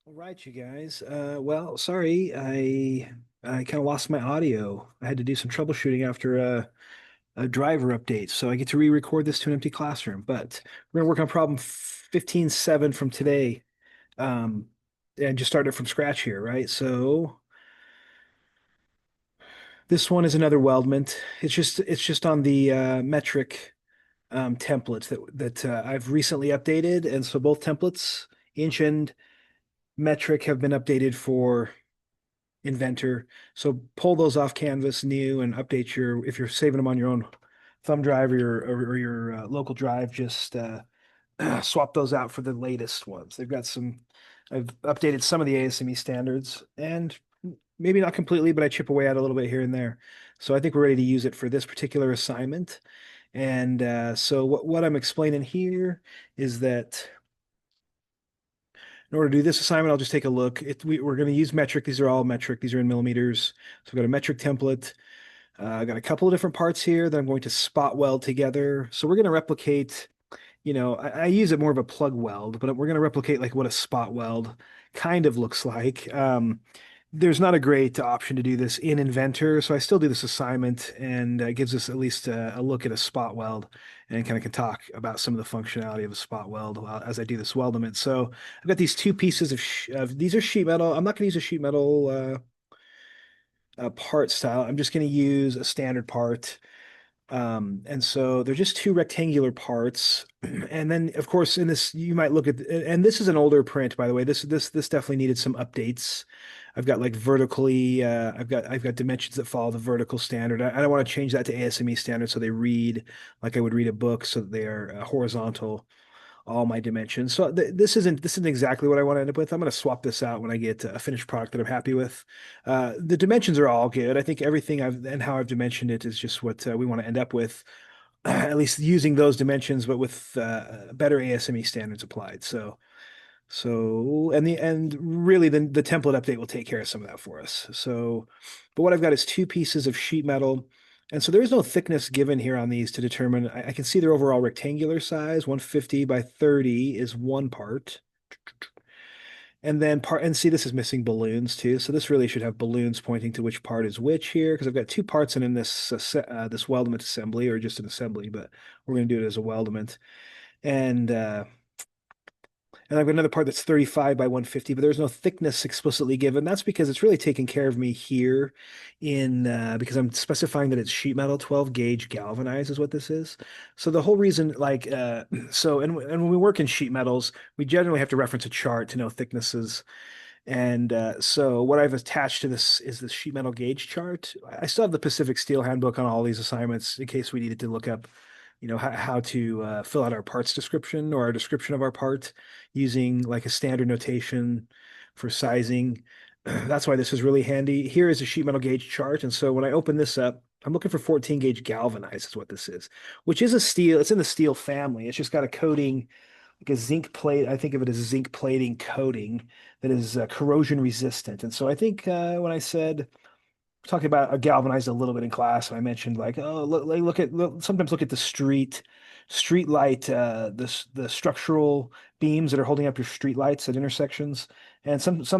All right, you guys. Well, sorry, I kind of lost my audio. I had to do some troubleshooting after a driver update, so I get to re-record this to an empty classroom. But we're gonna work on problem 15.7 from today, um, and just start it from scratch here, right? So this one is another weldment. It's just on the metric templates that I've recently updated, and so both templates, inch and metric, have been updated for Inventor. So pull those off Canvas new and update your, if you're saving them on your own thumb drive or your local drive, just swap those out for the latest ones. I've updated some of the ASME standards and maybe not completely, but I chip away at a little bit here and there. So I think we're ready to use it for this particular assignment. And so what I'm explaining here is that in order to do this assignment, I'll just take a look. We're going to use metric. These are all metric. These are in millimeters. So I've got a metric template. I've got a couple of different parts here that I'm going to spot weld together. So we're going to replicate, I use it more of a plug weld, but we're going to replicate like what a spot weld kind of looks like. There's not a great option to do this in Inventor, so I still do this assignment, and it gives us at least a look at a spot weld and kind of can talk about some of the functionality of a spot weld as I do this weldment. So I've got these two pieces these are sheet metal. I'm not going to use a sheet metal part style. I'm just going to use a standard part. And so they're just two rectangular parts. And then, of course, in this, you might look at, and this is an older print, by the way. This definitely needed some updates. I've got like vertically, I've got dimensions that follow the vertical standard. I don't want to change that to ASME standard so they read like I would read a book, so that they are horizontal, all my dimensions. So this isn't exactly what I want to end up with. I'm going to swap this out when I get a finished product that I'm happy with. The dimensions are all good. I think everything and how I've dimensioned it is just what we want to end up with, at least using those dimensions, but with better ASME standards applied. And really the template update will take care of some of that for us. So, but what I've got is two pieces of sheet metal. And so there is no thickness given here on these to determine. I can see their overall rectangular size, 150 by 30 is one part. And see, this is missing balloons too. So this really should have balloons pointing to which part is which here, because I've got two parts in this weldment assembly, or just an assembly, but we're going to do it as a weldment. And and I've got another part that's 35 by 150, but there's no thickness explicitly given. That's because it's really taking care of me here because I'm specifying that it's sheet metal, 12 gauge galvanized is what this is. So the whole reason, and when we work in sheet metals, we generally have to reference a chart to know thicknesses. And so what I've attached to this is this sheet metal gauge chart. I still have the Pacific Steel Handbook on all these assignments in case we needed to look up, how to fill out our parts description or our description of our part using like a standard notation for sizing. That's why this is really handy. Here is a sheet metal gauge chart. And so when I open this up, I'm looking for 14 gauge galvanized is what this is, which is a steel. It's in the steel family. It's just got a coating, like a zinc plate. I think of it as a zinc plating coating that is corrosion resistant. And so I think when I said talking about galvanized a little bit in class, and I mentioned like, oh, sometimes look at the street light, the structural beams that are holding up your street lights at intersections, and and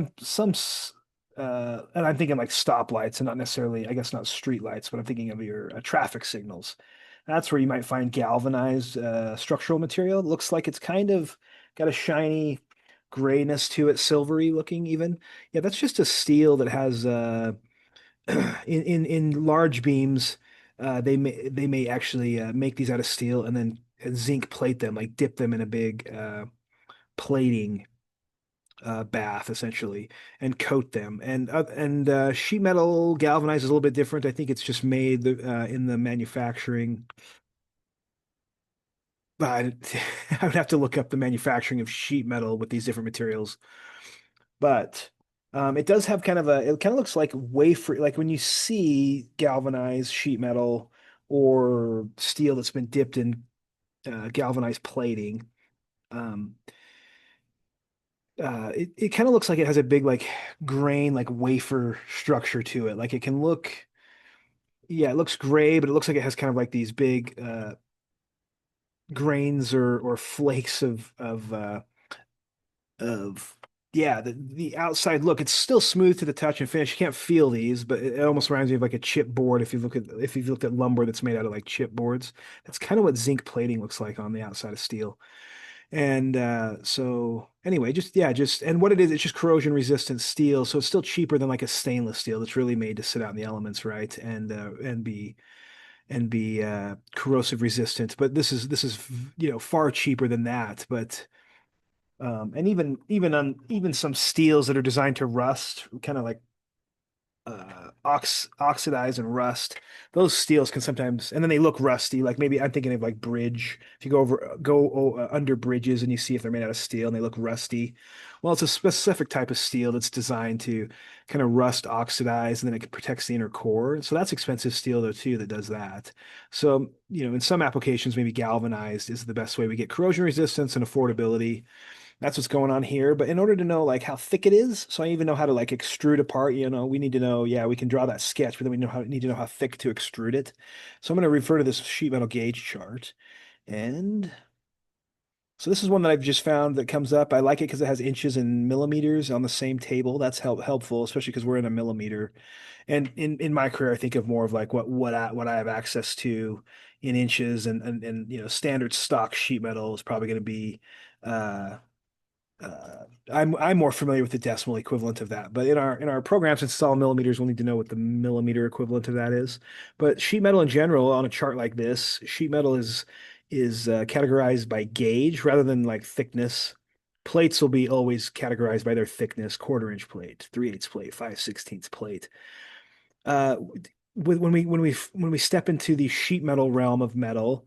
I'm thinking like stoplights and not necessarily, I guess not street lights, but I'm thinking of your traffic signals. That's where you might find galvanized structural material. It looks like it's kind of got a shiny grayness to it, silvery looking even. Yeah, that's just a steel that has in large beams, they may actually make these out of steel and then zinc plate them, like dip them in a big plating bath essentially, and coat them. And sheet metal galvanized is a little bit different. I think it's just made in the manufacturing. I I would have to look up the manufacturing of sheet metal with these different materials. But it does have it kind of looks like wafer, like when you see galvanized sheet metal or steel that's been dipped in galvanized plating. Um, it kind of looks like it has a big like grain, like wafer structure to it. Like it can look, yeah, it looks gray, but it looks like it has kind of like these big grains or flakes of yeah, the outside look, it's still smooth to the touch and finish. You can't feel these, but it almost reminds me of like a chipboard if you've looked at lumber that's made out of like chipboards. That's kind of what zinc plating looks like on the outside of steel. And so anyway, just yeah, just and what it is, it's just corrosion resistant steel, so it's still cheaper than like a stainless steel that's really made to sit out in the elements, right? And be corrosive resistant. But this is far cheaper than that. But and even some steels that are designed to rust, kind of like oxidize and rust. Those steels can sometimes, and then they look rusty. Like maybe I'm thinking of like bridge. If you go under bridges and you see if they're made out of steel and they look rusty, well, it's a specific type of steel that's designed to kind of rust oxidize, and then it protects the inner core. So that's expensive steel though too that does that. So in some applications, maybe galvanized is the best way. We get corrosion resistance and affordability. That's what's going on here. But in order to know like how thick it is, so I even know how to like extrude apart, we need to know, yeah, we can draw that sketch, but then we need to know how thick to extrude it. So I'm going to refer to this sheet metal gauge chart. And so this is one that I've just found that comes up. I like it because it has inches and millimeters on the same table. That's helpful, especially because we're in a millimeter. And in my career, I think of more of like what I have access to in inches, and standard stock sheet metal is probably going to be uh I'm more familiar with the decimal equivalent of that, but in our programs, since it's all millimeters, we'll need to know what the millimeter equivalent of that is. But sheet metal in general, on a chart like this, sheet metal is categorized by gauge rather than like thickness. Plates will be always categorized by their thickness: quarter-inch plate, 3/8 plate, 5/16 plate. uh, when we step into the sheet metal realm of metal,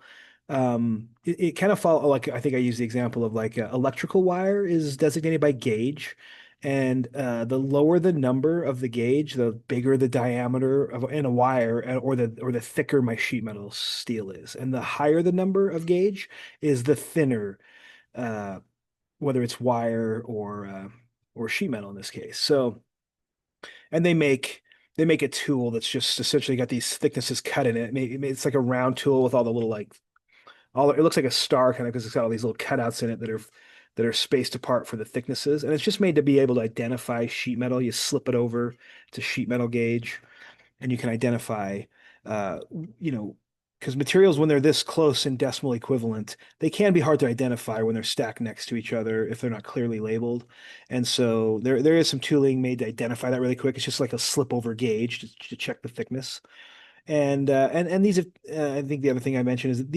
it kind of follow like I think I use the example of like electrical wire is designated by gauge, and the lower the number of the gauge, the bigger the diameter of in a wire, or the thicker my sheet metal steel is, and the higher the number of gauge is the thinner, uh, whether it's wire or sheet metal in this case. So. And they make a tool that's just essentially got these thicknesses cut in it. It's like a round tool with all the little like all it looks like a star kind of because it's got all these little cutouts in it that are spaced apart for the thicknesses. And it's just made to be able to identify sheet metal. You slip it over to sheet metal gauge, and you can identify, uh, you know, because materials, when they're this close in decimal equivalent, they can be hard to identify when they're stacked next to each other if they're not clearly labeled. And so there is some tooling made to identify that really quick. It's just like a slip over gauge to check the thickness. And these I think the other thing I mentioned is that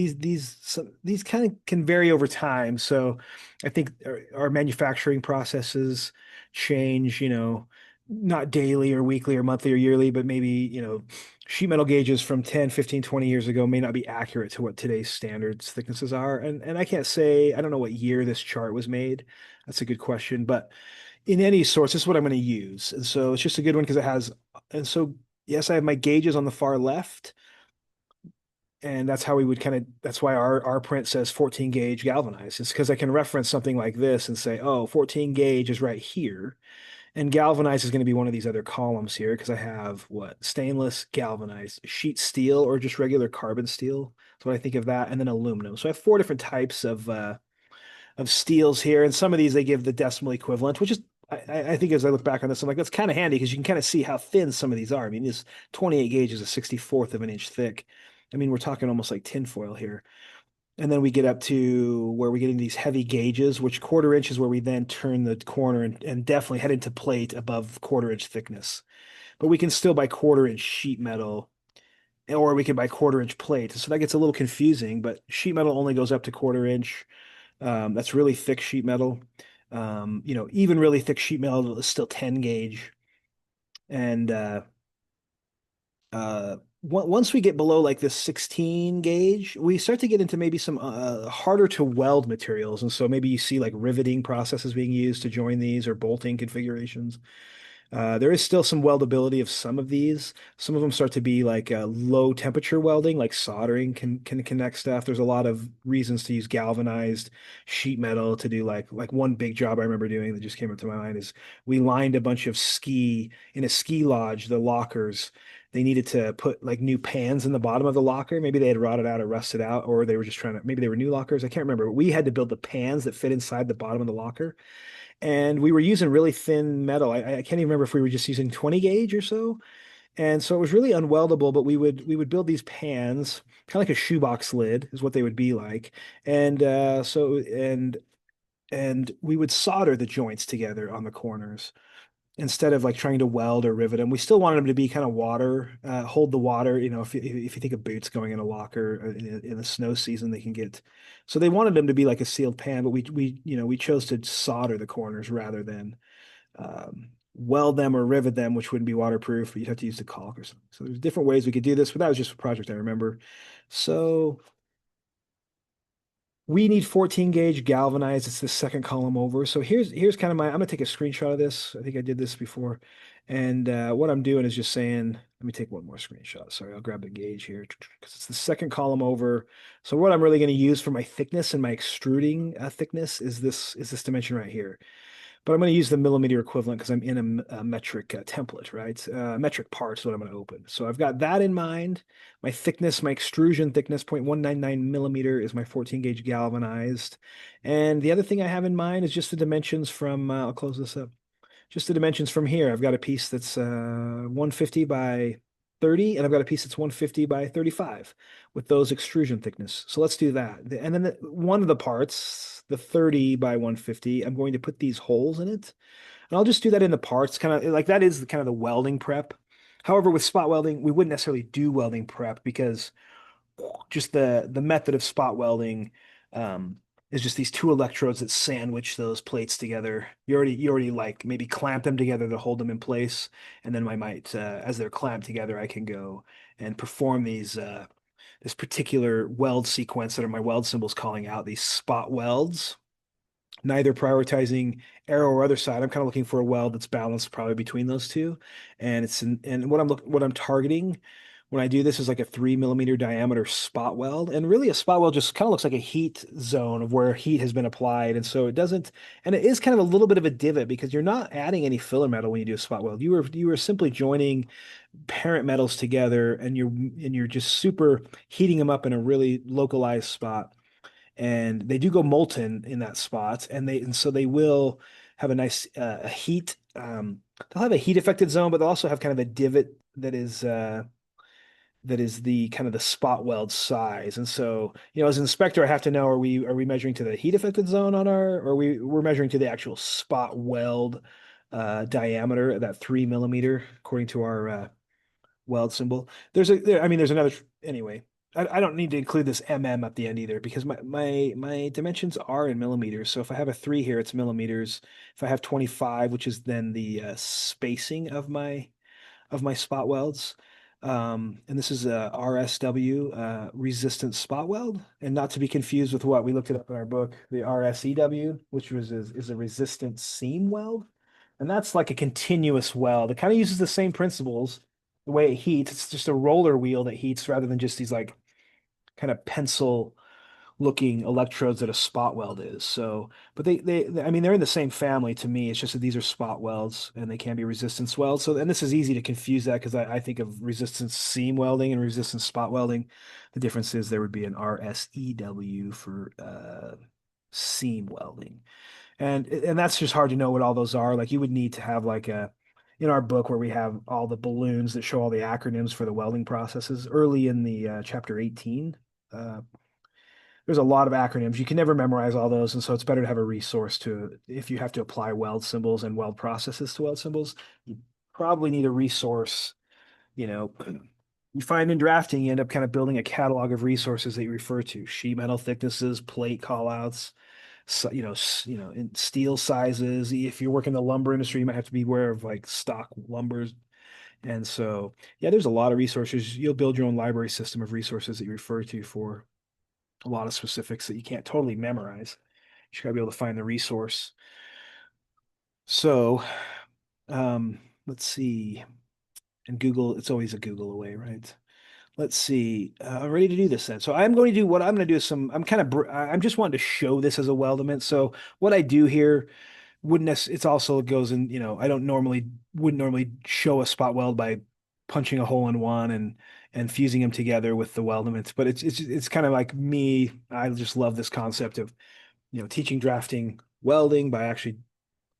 these kind of can vary over time. So I think our manufacturing processes change, not daily or weekly or monthly or yearly, but maybe, sheet metal gauges from 10, 15, 20 years ago may not be accurate to what today's standards thicknesses are. And I can't say, I don't know what year this chart was made. That's a good question, but in any source, this is what I'm going to use. And so it's just a good one because it has, and so yes, I have my gauges on the far left, and that's how we would that's why our print says 14 gauge galvanized. It's because I can reference something like this and say, oh, 14 gauge is right here. And galvanized is going to be one of these other columns here because I have what? Stainless, galvanized, sheet steel, or just regular carbon steel. That's what I think of that. And then aluminum. So I have four different types of steels here, and some of these they give the decimal equivalent, which is I think as I look back on this, I'm like, that's kind of handy because you can kind of see how thin some of these are. I mean, this 28 gauge is a 64th of an inch thick. I mean, we're talking almost like tinfoil here. And then we get up to where we get into these heavy gauges, which quarter-inch is where we then turn the corner and definitely head into plate above quarter-inch thickness. But we can still buy quarter-inch sheet metal, or we can buy quarter-inch plate. So that gets a little confusing, but sheet metal only goes up to quarter-inch. That's really thick sheet metal. Even really thick sheet metal is still 10 gauge. And once we get below like this 16 gauge, we start to get into maybe some harder to weld materials. And so maybe you see like riveting processes being used to join these or bolting configurations. There is still some weldability of some of these. Some of them start to be like low temperature welding, like soldering can connect stuff. There's a lot of reasons to use galvanized sheet metal to do like one big job I remember doing that just came up to my mind is we lined a bunch of ski in a ski lodge, the lockers. they needed to put like new pans in the bottom of the locker. Maybe they had rotted out or rusted out, or they were just trying to, maybe they were new lockers. I can't remember. We had to build the pans that fit inside the bottom of the locker. And we were using really thin metal. I can't even remember if we were just using 20 gauge or so. And so it was really unweldable, but we would build these pans, kind of like a shoebox lid is what they would be like. And and we would solder the joints together on the corners instead of like trying to weld or rivet them. We still wanted them to be kind of water, hold the water. If you think of boots going in a locker in the snow season, they can get. So they wanted them to be like a sealed pan, but we chose to solder the corners rather than weld them or rivet them, which wouldn't be waterproof, but you'd have to use the caulk or something. So there's different ways we could do this, but that was just a project I remember. So we need 14 gauge galvanized. It's the second column over. So here's kind of I'm gonna take a screenshot of this. I think I did this before. And what I'm doing is just saying, let me take one more screenshot. Sorry, I'll grab the gauge here because it's the second column over. So what I'm really going to use for my thickness and my extruding thickness is this dimension right here. But I'm going to use the millimeter equivalent because I'm in a metric template, right? Metric parts is what I'm going to open. So I've got that in mind. My thickness, my extrusion thickness, 0.199 millimeter is my 14 gauge galvanized. And the other thing I have in mind is just the dimensions from, I'll close this up. Just the dimensions from here. I've got a piece that's 150 by 30, and I've got a piece that's 150 by 35 with those extrusion thickness. So let's do that. And then one of the parts, the 30 by 150, I'm going to put these holes in it. And I'll just do that in the parts, kind of like that is kind of the welding prep. However, with spot welding, we wouldn't necessarily do welding prep because just the method of spot welding is just these two electrodes that sandwich those plates together. You already like maybe clamp them together to hold them in place, and then I might as they're clamped together, I can go and perform this particular weld sequence that are my weld symbols calling out these spot welds, neither prioritizing arrow or other side. I'm kind of looking for a weld that's balanced probably between those two. And what I'm targeting when I do this is like a 3 millimeter diameter spot weld. And really a spot weld just kind of looks like a heat zone of where heat has been applied. And so it doesn't, and it is kind of a little bit of a divot because you're not adding any filler metal when you do a spot weld. You are simply joining parent metals together and you're just super heating them up in a really localized spot, and they do go molten in that spot, and so they will have a nice heat. They'll have a heat affected zone, but they'll also have kind of a divot that is the kind of the spot weld size. And so, as an inspector, I have to know, are we measuring to the heat affected zone on or we're measuring to the actual spot weld diameter at that 3 millimeter according to our weld symbol. I mean, there's another, anyway. I don't need to include this mm at the end either because my dimensions are in millimeters. So if I have a 3 here, it's millimeters. If I have 25, which is then the spacing of my spot welds. And this is a RSW resistant spot weld, and not to be confused with what we looked it up in our book, the RSEW, which is a resistant seam weld. And that's like a continuous weld. It kind of uses the same principles, the way it heats. It's just a roller wheel that heats rather than just these like kind of pencil looking electrodes that a spot weld is. So, but I mean, they're in the same family to me. It's just that these are spot welds and they can be resistance welds. So, and this is easy to confuse that because I think of resistance seam welding and resistance spot welding. The difference is there would be an RSEW for seam welding. And that's just hard to know what all those are. Like you would need to have like in our book where we have all the balloons that show all the acronyms for the welding processes early in the chapter 18. There's a lot of acronyms. You can never memorize all those, and so it's better to have a resource to if you have to apply weld symbols and weld processes to weld symbols. You probably need a resource. You know, you find in drafting, you end up kind of building a catalog of resources that you refer to: sheet metal thicknesses, plate callouts, so, in steel sizes. If you're working in the lumber industry, you might have to be aware of like stock lumbers. And so, yeah, there's a lot of resources. You'll build your own library system of resources that you refer to for a lot of specifics that you can't totally memorize. You just gotta be able to find the resource. So, let's see. And Google, it's always a Google away, right? Let's see. I'm ready to do this then. So I'm going to do what I'm going to do is I'm just wanting to show this as a weldment. So what I do here wouldn't necessarily, it's also it goes in, I don't normally wouldn't normally show a spot weld by punching a hole in one and fusing them together with the weldments. But it's kind of like me. I just love this concept of teaching drafting welding by actually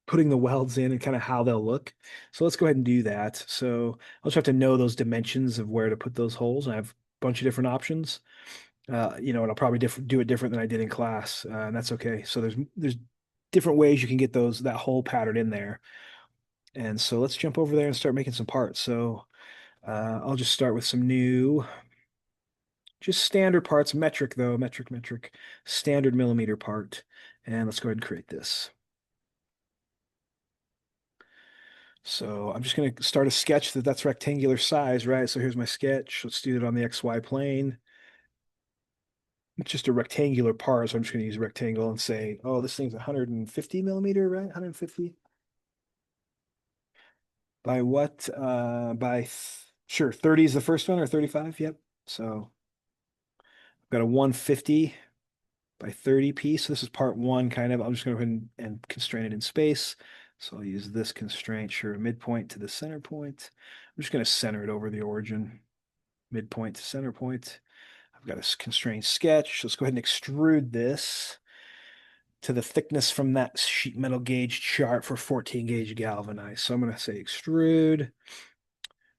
putting the welds in and kind of how they'll look. So let's go ahead and do that. So I'll just have to know those dimensions of where to put those holes. I have a bunch of different options. And I'll probably do it different than I did in class, and that's okay. So there's different ways you can get that hole pattern in there. And so let's jump over there and start making some parts. So I'll just start with some new, just standard parts, metric though, metric, standard millimeter part. And let's go ahead and create this. So I'm just going to start a sketch that's rectangular size, right? So here's my sketch. Let's do it on the XY plane. It's just a rectangular part, so I'm just going to use a rectangle and say, oh, this thing's 150 millimeter, right? 150 by what? Sure, 30 is the first one or 35? Yep. So I've got a 150 by 30 piece. So this is part one, kind of. I'm just going to go ahead and constrain it in space. So I'll use this constraint, sure, midpoint to the center point. I'm just going to center it over the origin, midpoint to center point. I've got a constrained sketch. Let's go ahead and extrude this to the thickness from that sheet metal gauge chart for 14 gauge galvanized. So I'm going to say extrude,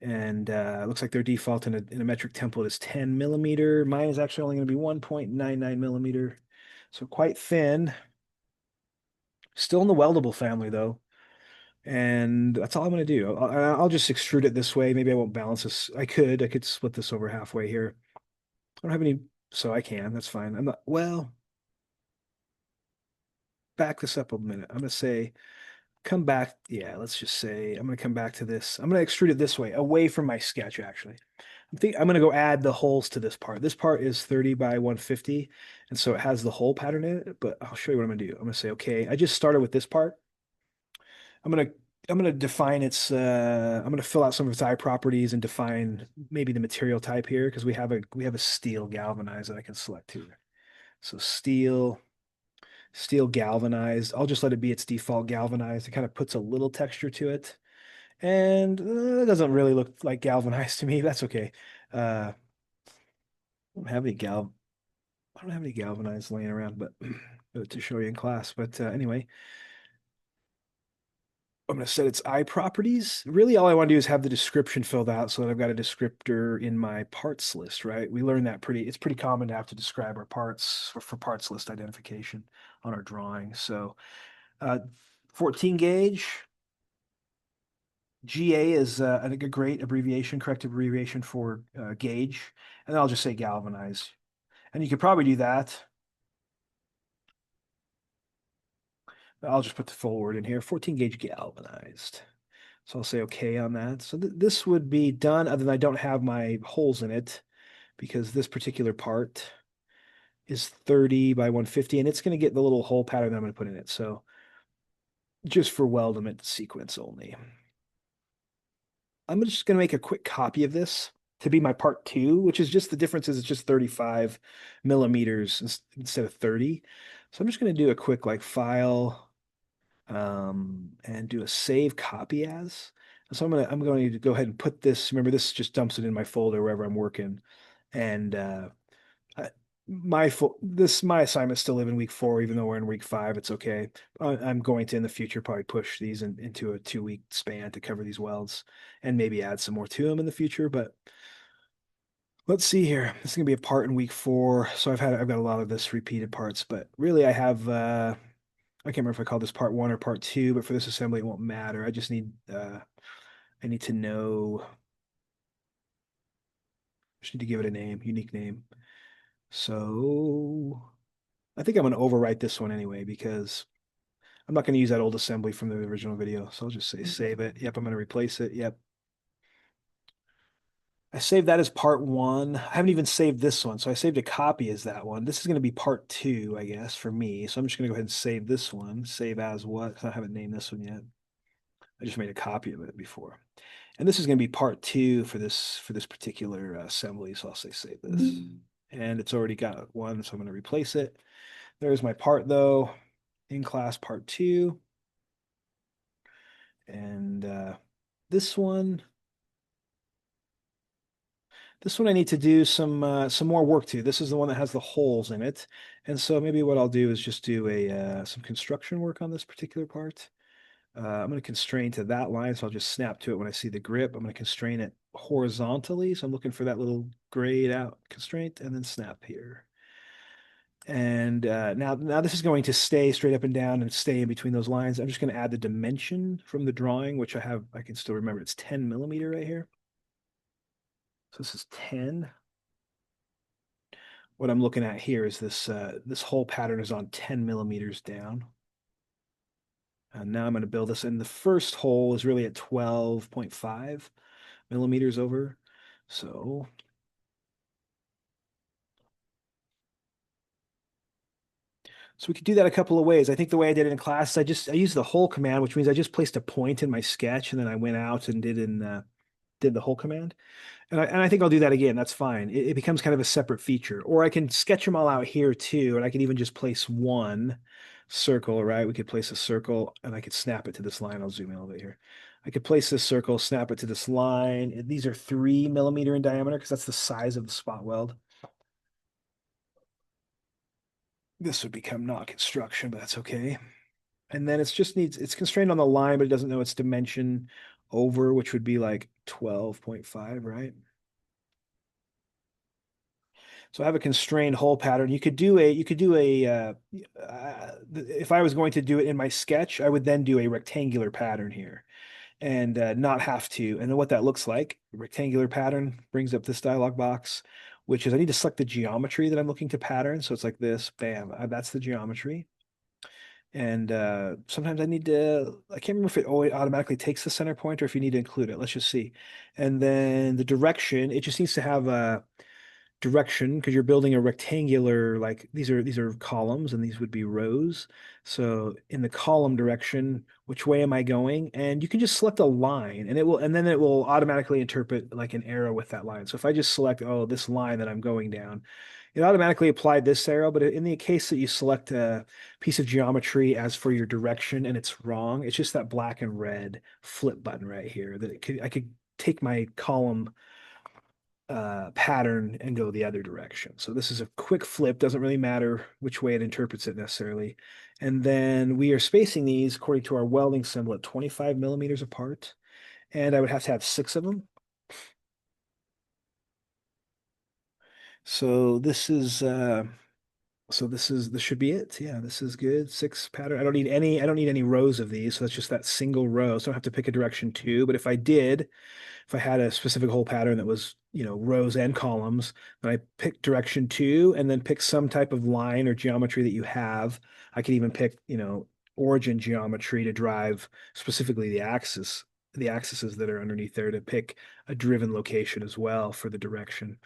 and it looks like their default in a metric template is 10 millimeter. Mine is actually only going to be 1.99 millimeter. So quite thin. Still in the weldable family though. And that's all I'm going to do. I'll just extrude it this way. Maybe I won't balance this. I could split this over halfway here. I don't have any, so I can. That's fine. I'm not, well, back this up a minute. I'm going to say, come back. Yeah, let's just say I'm going to come back to this. I'm going to extrude it this way, away from my sketch, actually. I'm going to go add the holes to this part. This part is 30 by 150, and so it has the hole pattern in it, but I'll show you what I'm going to do. I'm going to say, okay, I just started with this part. I'm going to I'm going to define I'm going to fill out some of its eye properties and define maybe the material type here because we have a steel galvanized that I can select here. So steel galvanized. I'll just let it be its default galvanized. It kind of puts a little texture to it. And it doesn't really look like galvanized to me. That's okay. I don't have any I don't have any galvanized laying around, but to show you in class. But anyway, I'm going to set its eye properties. Really, all I want to do is have the description filled out so that I've got a descriptor in my parts list, right? We learned that it's pretty common to have to describe our parts for parts list identification on our drawing. So uh, 14 gauge, GA is I think a great abbreviation, correct abbreviation for gauge. And then I'll just say galvanize. And you could probably do that. I'll just put the full word in here, 14 gauge galvanized. So I'll say okay on that. So this would be done other than I don't have my holes in it because this particular part is 30 by 150 and it's going to get the little hole pattern that I'm going to put in it. So just for weldment sequence only. I'm just going to make a quick copy of this to be my part two, which is just the difference is it's just 35 millimeters instead of 30. So I'm just going to do a quick like file and do a save copy as. So I'm going to go ahead and put this. Remember, this just dumps it in my folder wherever I'm working. And I, my assignments still live in week 4, even though we're in week 5. It's okay. I'm going to in the future probably push these into a 2-week span to cover these welds, and maybe add some more to them in the future. But let's see here. This is gonna be a part in week 4. So I've got a lot of this repeated parts, but really I have I can't remember if I call this part 1 or part 2, but for this assembly, it won't matter. I need to know, just need to give it a name, unique name. So I think I'm going to overwrite this one anyway because I'm not going to use that old assembly from the original video. So I'll just say save it. Yep, I'm going to replace it. Yep. I saved that as part 1. I haven't even saved this one. So I saved a copy as that one. This is going to be part 2, I guess, for me. So I'm just going to go ahead and save this one. Save as what? I haven't named this one yet. I just made a copy of it before. And this is going to be part 2 for this particular assembly. So I'll say save this. And it's already got one, so I'm going to replace it. There's my part though, in class part 2. And this one, This one I need to do some more work to. This is the one that has the holes in it. And so maybe what I'll do is just do a some construction work on this particular part. I'm going to constrain to that line, so I'll just snap to it when I see the grip. I'm going to constrain it horizontally, so I'm looking for that little grayed out constraint, and then snap here. And now this is going to stay straight up and down and stay in between those lines. I'm just going to add the dimension from the drawing, which I can still remember. It's 10 millimeter right here. So this is 10. What I'm looking at here is this whole pattern is on 10 millimeters down. And now I'm going to build this, and the first hole is really at 12.5 millimeters over. So we could do that a couple of ways. I think the way I did it in class, I used the whole command, which means I just placed a point in my sketch, and then I went out and did the whole command. And I think I'll do that again. That's fine. It becomes kind of a separate feature. Or I can sketch them all out here too, and I can even just place one circle, right? We could place a circle, and I could snap it to this line. I'll zoom in a little bit here. I could place this circle, snap it to this line. These are 3 millimeter in diameter because that's the size of the spot weld. This would become not construction, but that's okay. And then it's constrained on the line, but it doesn't know its dimension over, which would be like 12.5, right? So I have a constrained hole pattern. If I was going to do it in my sketch, I would then do a rectangular pattern here and not have to. And then what that looks like, rectangular pattern brings up this dialog box, which is I need to select the geometry that I'm looking to pattern. So it's like this, bam, that's the geometry. And sometimes I can't remember if it always automatically takes the center point or if you need to include it. Let's just see. And then the direction, it just needs to have a direction because you're building a rectangular, like these are columns and these would be rows. So in the column direction, which way am I going? And you can just select a line and then it will automatically interpret like an arrow with that line. So if I just select, oh, this line that I'm going down, it automatically applied this arrow. But in the case that you select a piece of geometry as for your direction and it's wrong, it's just that black and red flip button right here that I could take my column pattern and go the other direction. So this is a quick flip, doesn't really matter which way it interprets it necessarily. And then we are spacing these according to our welding symbol at 25 millimeters apart. And I would have to have 6 of them. So this should be it. Yeah, this is good. 6 pattern. I don't need any rows of these. So that's just that single row. So I don't have to pick a direction too. But if I had a specific hole pattern that was, rows and columns, then I pick direction two and then pick some type of line or geometry that you have. I could even pick, origin geometry to drive specifically the axes that are underneath there to pick a driven location as well for the direction.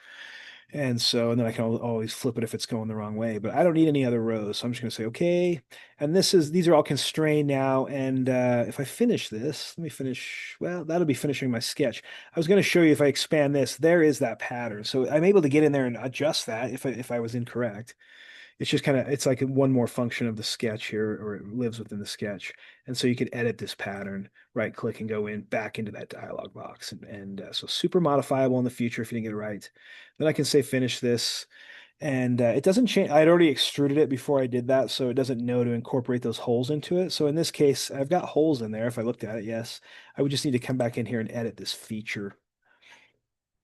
And then I can always flip it if it's going the wrong way, but I don't need any other rows. So I'm just going to say, okay. And these are all constrained now. And if I finish this, let me finish, well, that'll be finishing my sketch. I was going to show you if I expand this, there is that pattern. So I'm able to get in there and adjust that if I was incorrect. It's just it's like one more function of the sketch here, or it lives within the sketch. And so you could edit this pattern, right click and go back into that dialog box. So super modifiable in the future if you didn't get it right. Then I can say finish this. And it doesn't change. I'd already extruded it before I did that, so it doesn't know to incorporate those holes into it. So in this case, I've got holes in there. If I looked at it, yes. I would just need to come back in here and edit this feature.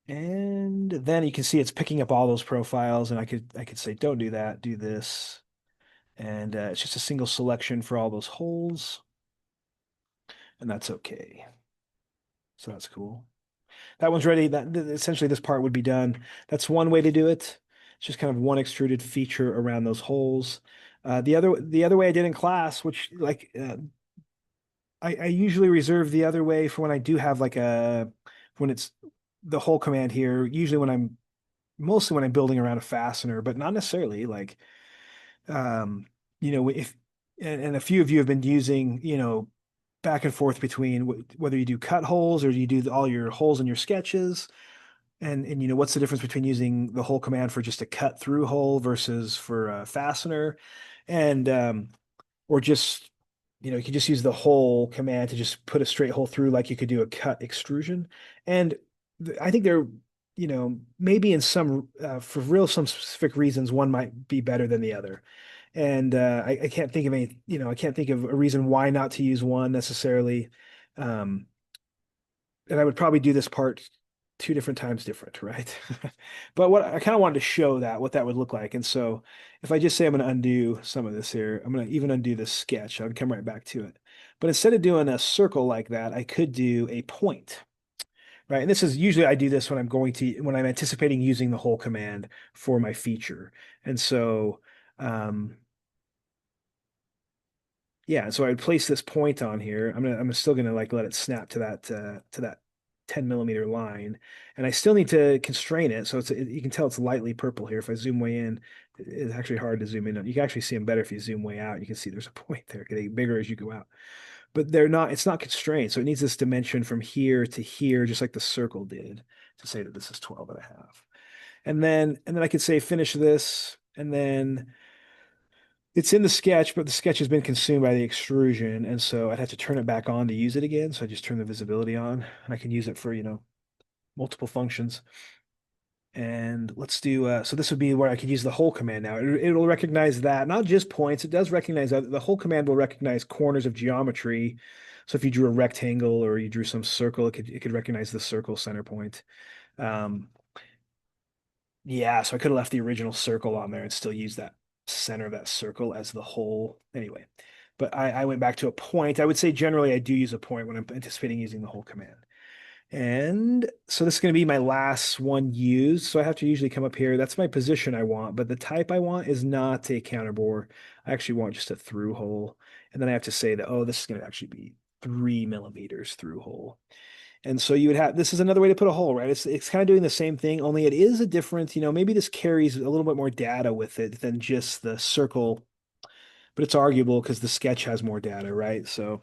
And then you can see it's picking up all those profiles, and I could say, don't do that, do this. And it's just a single selection for all those holes, and that's okay. So that's cool. That one's ready. Essentially this part would be done. That's one way to do it. It's just kind of one extruded feature around those holes. The other way I did in class, which I usually reserve the other way for when I do have when it's the whole command here, usually mostly when I'm building around a fastener, but not necessarily um, if and a few of you have been using, back and forth between whether you do cut holes or you do all your holes in your sketches. And what's the difference between using the whole command for just a cut through hole versus for a fastener, and or just you can just use the whole command to just put a straight hole through like you could do a cut extrusion. And I think they're maybe in some for real some specific reasons one might be better than the other. And I can't think of any, I can't think of a reason why not to use one necessarily. Um, and I would probably do this part two different times different, right? But what I kind of wanted to show that what that would look like. And so if I just say I'm going to undo some of this here, I'm going to even undo this sketch. I would come right back to it. But instead of doing a circle like that, I could do a point, right? And this is usually I do this when when I'm anticipating using the whole command for my feature. And so, um, yeah, so I would place this point on here. I'm still gonna like let it snap to that 10 millimeter line, and I still need to constrain it. So you can tell it's lightly purple here. If I zoom way in, it's actually hard to zoom in. You can actually see them better if you zoom way out. You can see there's a point there getting bigger as you go out. But they're not. It's not constrained, so it needs this dimension from here to here, just like the circle did, to say that this is 12 and a half. And then I could say finish this, and then it's in the sketch, but the sketch has been consumed by the extrusion, and so I'd have to turn it back on to use it again. So I just turn the visibility on, and I can use it for, multiple functions. And let's do, so this would be where I could use the whole command now. It'll recognize that, not just points, it does recognize that the whole command will recognize corners of geometry. So if you drew a rectangle or you drew some circle, it could recognize the circle center point. Um, Yeah, so I could have left the original circle on there and still used that center of that circle as the whole. Anyway, but I went back to a point. I would say generally I do use a point when I'm anticipating using the whole command. And so this is going to be my last one used. So I have to usually come up here. That's my position I want, but the type I want is not a counterbore. I actually want just a through hole. And then I have to say that, oh, this is going to actually be 3 millimeters through hole. And so you would have this is another way to put a hole, right? It's kind of doing the same thing, only it is a different, maybe this carries a little bit more data with it than just the circle, but it's arguable because the sketch has more data, right? So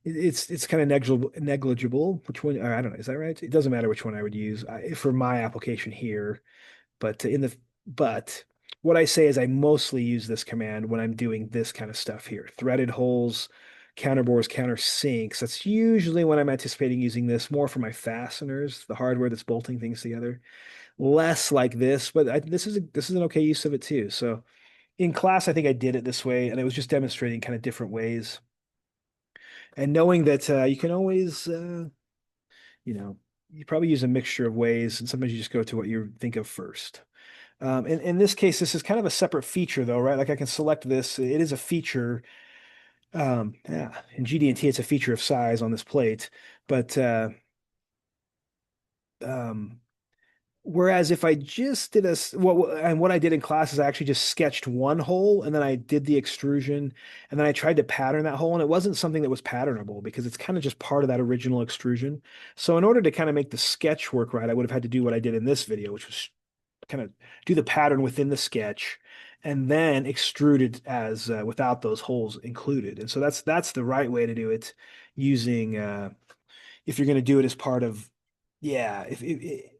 it's kind of negligible. Which one? I don't know. Is that right? It doesn't matter which one I would use for my application here. But but what I say is I mostly use this command when I'm doing this kind of stuff here. Threaded holes, counterbores, countersinks. That's usually when I'm anticipating using this more for my fasteners, the hardware that's bolting things together. Less like this, but this is an okay use of it too. So in class, I think I did it this way, and it was just demonstrating kind of different ways. And knowing that you can always, you know, you probably use a mixture of ways, and sometimes you just go to what you think of first. In this case, this is kind of a separate feature though, right? Like I can select this. It is a feature. Yeah, in GD&T, it's a feature of size on this plate. But um, whereas if I just did what I did in class is I actually just sketched one hole and then I did the extrusion and then I tried to pattern that hole and it wasn't something that was patternable because it's kind of just part of that original extrusion. So in order to kind of make the sketch work right, I would have had to do what I did in this video, which was kind of do the pattern within the sketch and then extrude it as without those holes included. And so that's the right way to do it using if you're going to do it as part of yeah, if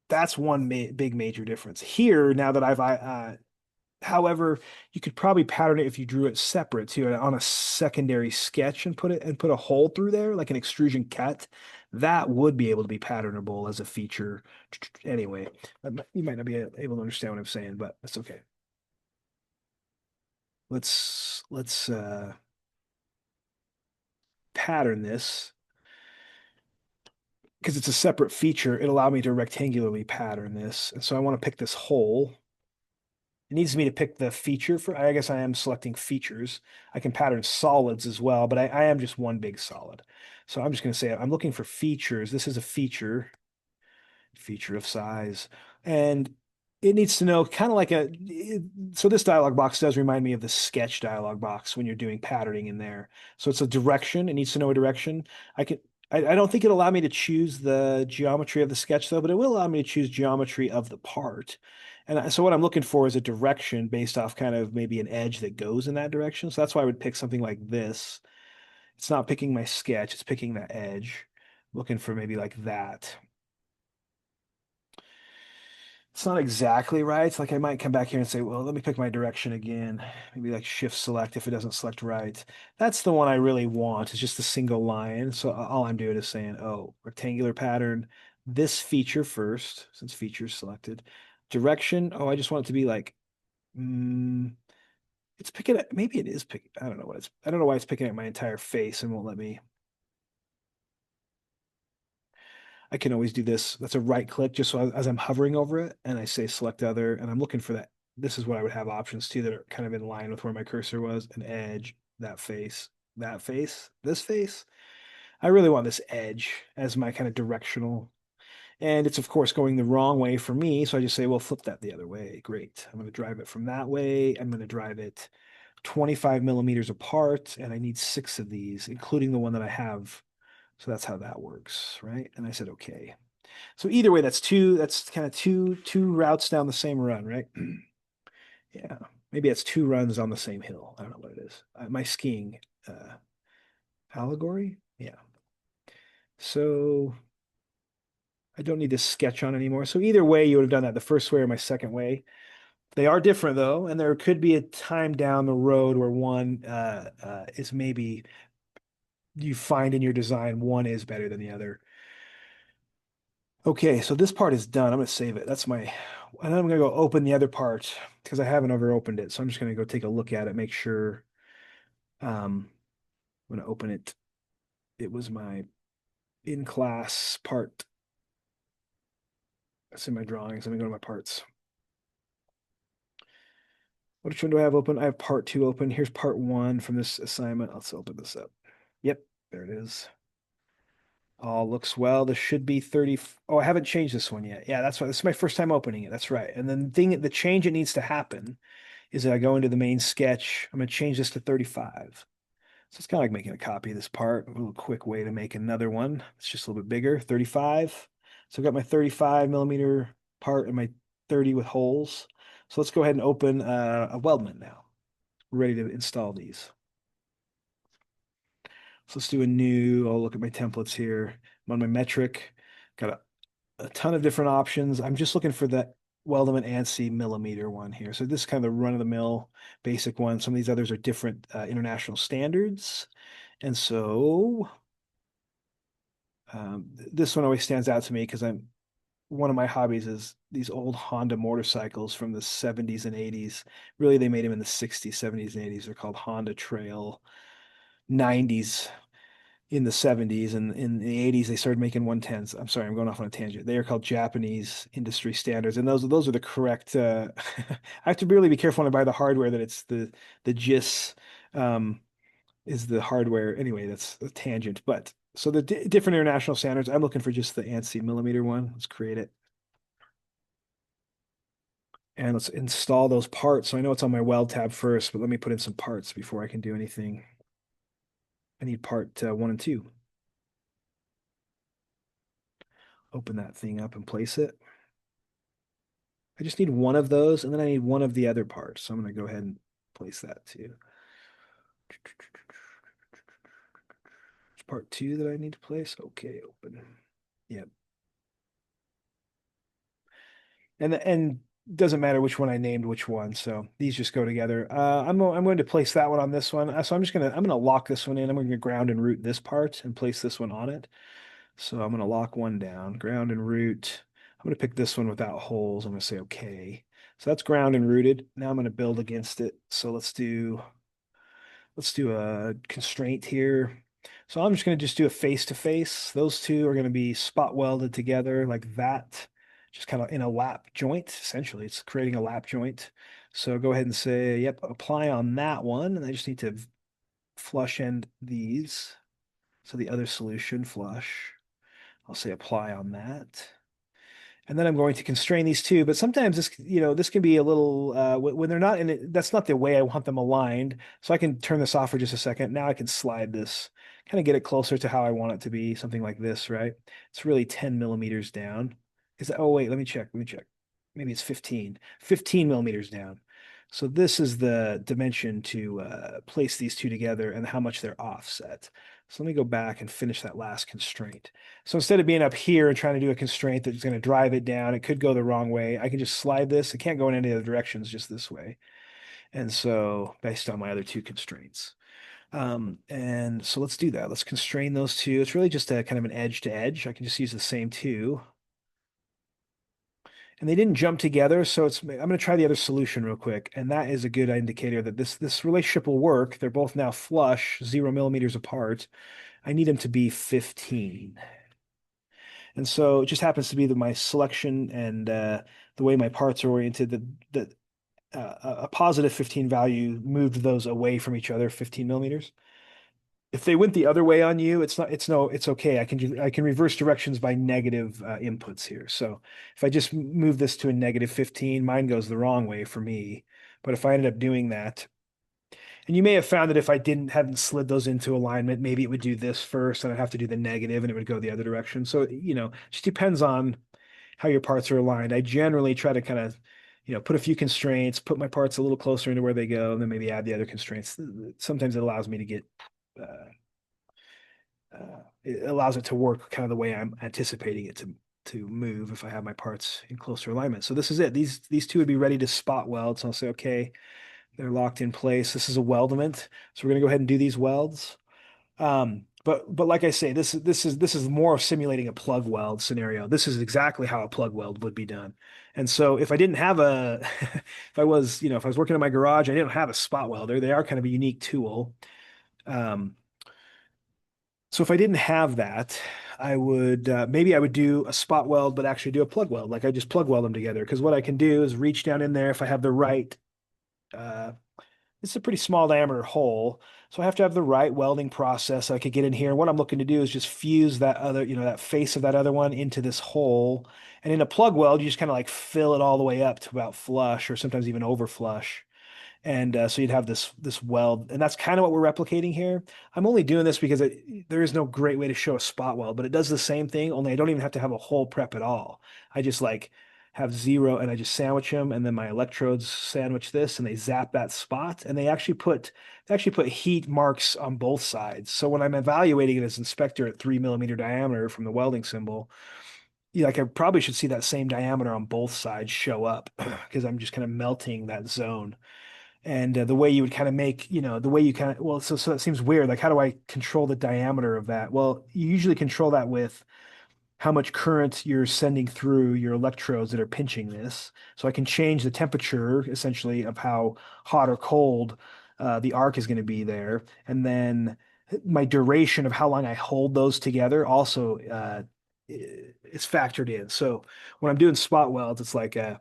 that's one big major difference. Here, now that however, you could probably pattern it if you drew it separate too on a secondary sketch and put a hole through there, like an extrusion cut. That would be able to be patternable as a feature. Anyway, you might not be able to understand what I'm saying, but that's okay. Let's pattern this because it's a separate feature. It allowed me to rectangularly pattern this, and so I want to pick this hole. It needs me to pick the feature for, I guess I am selecting features. I can pattern solids as well, but I am just one big solid. So I'm just going to say I'm looking for features. This is a feature of size. And it needs to know kind of like so this dialog box does remind me of the sketch dialog box when you're doing patterning in there. So it's a direction. It needs to know a direction. I don't think it'll allow me to choose the geometry of the sketch though, but it will allow me to choose geometry of the part. And so what I'm looking for is a direction based off kind of maybe an edge that goes in that direction. So that's why I would pick something like this. It's not picking my sketch, it's picking that edge. Looking for maybe like that. It's not exactly right. It's like I might come back here and say, well, let me pick my direction again. Maybe like shift select if it doesn't select right. That's the one I really want. It's just a single line. So all I'm doing is saying, oh, rectangular pattern. this feature first, since feature is selected. Direction, oh, I just want it to be like, mm, it's picking at, maybe it is picking, I don't know what it's, I don't know why it's picking at my entire face and won't let me. I can always do this. That's a right click just so as I'm hovering over it and I say select other and I'm looking for that. This is what I would have options too that are kind of in line with where my cursor was, an edge, that face, this face. I really want this edge as my kind of directional. And it's of course going the wrong way for me. So I just say, well, flip that the other way. Great. I'm going to drive it from that way. I'm going to drive it 25 millimeters apart. And I need six of these, including the one that I have. So that's how that works, right? And I said, okay. So either way, that's kind of two routes down the same run, right? Yeah. Maybe it's two runs on the same hill. I don't know what it is. My skiing allegory. Yeah. So I don't need this sketch on anymore. So either way, you would have done that the first way or my second way. They are different though, and there could be a time down the road where one is maybe you find in your design one is better than the other. Okay, so this part is done. I'm going to save it. That's my, and then I'm going to go open the other part because I haven't ever opened it. So I'm just going to go take a look at it, make sure I'm going to open it. It was my in-class part. That's in my drawings. Let me go to my parts. Which one do I have open? I have part two open. Here's part one from this assignment. Let's open this up. Yep, there it is. All looks well. This should be 30. Oh, I haven't changed this one yet. Yeah, that's why this is my first time opening it. That's right. And then the change that needs to happen is that I go into the main sketch. I'm going to change this to 35. So it's kind of like making a copy of this part. A little quick way to make another one. It's just a little bit bigger, 35. So I've got my 35 millimeter part and my 30 with holes. So let's go ahead and open a weldment now. We're ready to install these. So let's do a new, I'll look at my templates here. I'm on my metric, got a ton of different options. I'm just looking for that Weldament ANSI millimeter one here. So this is kind of the run-of-the-mill basic one. Some of these others are different international standards. And so this one always stands out to me because one of my hobbies is these old Honda motorcycles from the 70s and 80s. Really, they made them in the 60s, 70s, and 80s. They're called Honda Trail. 90s in the 70s and in the 80s they started making 110s. I'm sorry, I'm going off on a tangent. They are called Japanese industry standards, and those are the correct. I have to really be careful when I buy the hardware that it's the JIS is the hardware. Anyway, that's a tangent. But so the different international standards. I'm looking for just the ANSI millimeter one. Let's create it. And let's install those parts. So I know it's on my weld tab first, but let me put in some parts before I can do anything. I need part one and two. Open that thing up and place it. I just need one of those, and then I need one of the other parts. So I'm going to go ahead and place that too. It's part two that I need to place. Okay, open. Yep. And doesn't matter which one I named which one. So these just go together. I'm going to place that one on this one. So I'm gonna lock this one in. I'm going to ground and root this part and place this one on it. So I'm going to lock one down, ground and root. I'm going to pick this one without holes. I'm going to say okay. So that's ground and rooted. Now I'm going to build against it. So let's do a constraint here. So I'm just going to just do a face to face. Those two are going to be spot welded together like that, just kind of in a lap joint. Essentially, it's creating a lap joint. So go ahead and say, yep, apply on that one. And I just need to flush end these. So the other solution, flush. I'll say apply on that. And then I'm going to constrain these two. But sometimes this can be a little when they're not in it. That's not the way I want them aligned. So I can turn this off for just a second. Now I can slide this, kind of get it closer to how I want it to be, something like this, right? It's really 10 millimeters down. Is that? Oh wait, let me check. Let me check. Maybe it's 15 millimeters down. So this is the dimension to place these two together and how much they're offset. So let me go back and finish that last constraint. So instead of being up here and trying to do a constraint that's going to drive it down, it could go the wrong way. I can just slide this. It can't go in any other directions, just this way. And so based on my other two constraints. And so let's do that. Let's constrain those two. It's really just a kind of an edge to edge. I can just use the same two. and they didn't jump together. So I'm going to try the other solution real quick, and that is a good indicator that this relationship will work. They're both now flush, 0 millimeters apart. I need them to be 15. And so it just happens to be that my selection and the way my parts are oriented, that a positive 15 value moved those away from each other 15 millimeters. If they went the other way on you, it's okay. I can reverse directions by negative inputs here. So if I just move this to a negative 15, mine goes the wrong way for me. But if I ended up doing that, and you may have found that if I hadn't slid those into alignment, maybe it would do this first, and I'd have to do the negative, and it would go the other direction. So, it just depends on how your parts are aligned. I generally try to kind of, put a few constraints, put my parts a little closer into where they go, and then maybe add the other constraints. Sometimes it allows me to get, it allows it to work kind of the way I'm anticipating it to move if I have my parts in closer alignment. So this is it. These two would be ready to spot weld. So I'll say, okay, they're locked in place. This is a weldment. So we're gonna go ahead and do these welds. But like I say, this is more of simulating a plug weld scenario. This is exactly how a plug weld would be done. And so if I didn't have if I was working in my garage, I didn't have a spot welder. They are kind of a unique tool. Um, so if I didn't have that, I would maybe I would do a spot weld, but actually do a plug weld. Like I just plug weld them together. Because what I can do is reach down in there if I have the right uh, it's a pretty small diameter hole, so I have to have the right welding process. I could get in here, and what I'm looking to do is just fuse that other, that face of that other one into this hole. And in a plug weld, you just kind of like fill it all the way up to about flush, or sometimes even over flush. And so you'd have this weld, and that's kind of what we're replicating here. I'm only doing this because there is no great way to show a spot weld, but it does the same thing, only I don't even have to have a hole prep at all. I just like have zero, and I just sandwich them, and then my electrodes sandwich this, and they zap that spot, and they actually put heat marks on both sides. So when I'm evaluating it as inspector at 3 millimeter diameter from the welding symbol, like I probably should see that same diameter on both sides show up because I'm just kind of melting that zone. And the way you would kind of make, the way you kind of, well, so it seems weird. Like, how do I control the diameter of that? Well, you usually control that with how much current you're sending through your electrodes that are pinching this. So I can change the temperature essentially of how hot or cold the arc is going to be there. And then my duration of how long I hold those together also is factored in. So when I'm doing spot welds, it's like a